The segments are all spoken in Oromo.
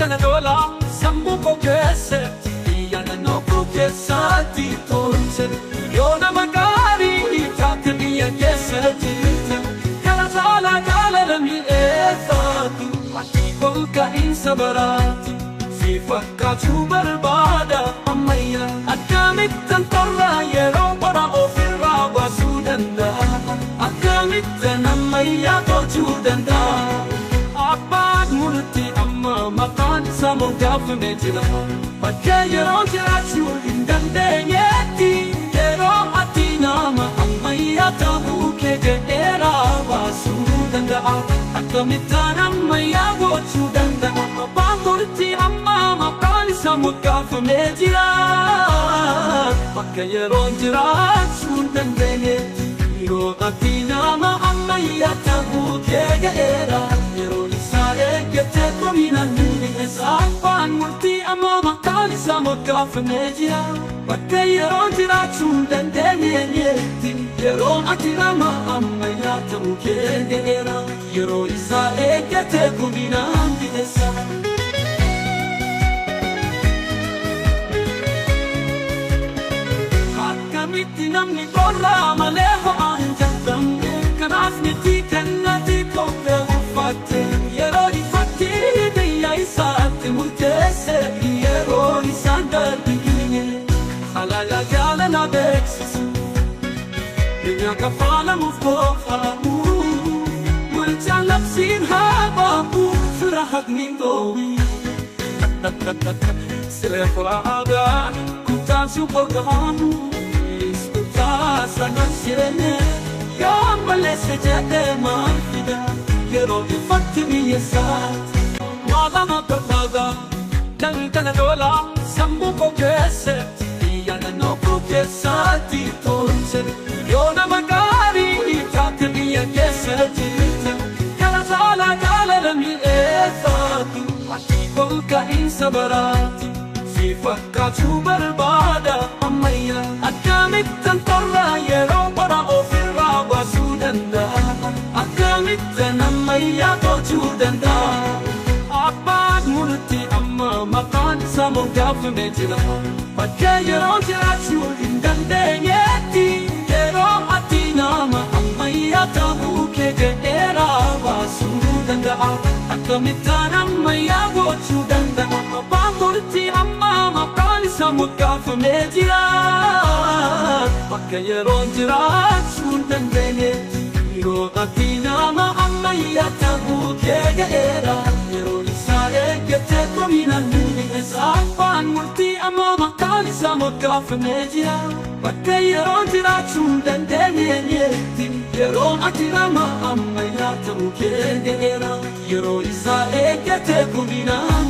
kana dola sambu ko keessatti yana no ko keessatti tolche yoona magari taate biyya keessatti kala sala kala lammi eessatti ati kolka insa baraati si fakkaatu barbaada ammayya akkamittan torra yeroo bara ofirraa baasuu danda'a akkamittan ammayyaa tolchuu danda'a abbaan murtii amma maqaan isaa moggaafamee jira bakka yeroo jiraachuu hin dandeenyetti yeroo ati nama ammayyaa ta'uu kee jedheeraa baasuu danda'a akkamittan ammayyaa gochuu danda'a abbaan murtii amma maqaan isaa moggaafamee jira bakka yeroo jiraachuu hin dandeenyetti yeroo ati nama ammayyaa ta'uu kee jedheeraa eeggate kominaan abbaan murtii amma maqaan isaa moggaafamee jira bakka yeroo jiraachuu hin dandeenyetti yeroo ati nama ammayyaa ta'uu kee jedheera yeroo isaa eeggate kominaan akkamitti namni qorraa malee ho'aa hin jaallamne kanaaf miti kennati kophee uffatte yeroo ifaatti biyya isaatti murteesse yeroo isaan darbine halala jaalala beeksisu biyya kafaalamuuf koofamu walchaan labsiin haa baabu fira haqniin doowi siree furaadaa kutaan suuqogamu sana sirene yoo malleesse jedhee maal fida yeroo ifaatti biyya isaatti maalama barbaada daldala dola sammuu koo keessatti yaadannoo koo keessatti tolche yoo nama gaarii taate biyya keessatti kala saala kala lammi eessaatti ati kolka insa baraati si fakkaatu barbaada ammayya akkamittan torra yeroo bara ofirraa baasuu danda'a akkamittan ammayyaa tolchuu danda'a abbaan murtii amma maqaan isaa moggaafamee jira bakka yeroo jiraachuu hin dandeenyetti yeroo ati nama ammayyaa ta'uu kee jedheeraa baasuu danda'a akkamittan ammayyaa gochuu danda'a abbaan murtii amma maqaan isaa moggaafamee jira bakka yeroo jiraachuu hin dandeenyetti yeroo ati nama ammayyaa ta'uu kee jedheera yeroo isaa eeggate kominaan abbaan murtii amma maqaan isaa moggaafamee jira bakka yeroo jiraachuu hin dandeenyetti yeroo ati nama ammayyaa ta'uu kee jedheera yeroo isaa eeggate kominaan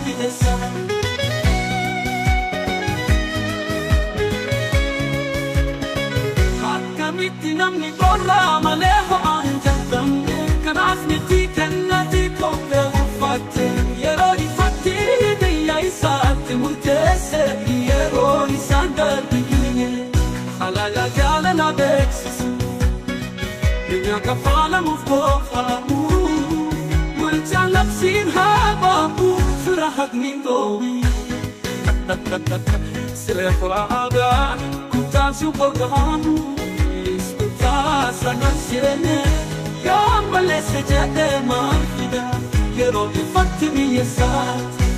akkamitti namni qorraa malee ho'aa hin jaallamne kanaaf miti kennati kophee uffatte yeroo ifaatti biyya isaatti murteesse yeroo isaan darbine halala jaalala beeksisu biyya kafaalamuuf koofamu walchaan labsiin haa baabu fira haqniin doowi siree furaadaa kutaan suuqogamu sana sirene yoo malleesse jedhee maal fida yeroo ifaatti biyya isaatti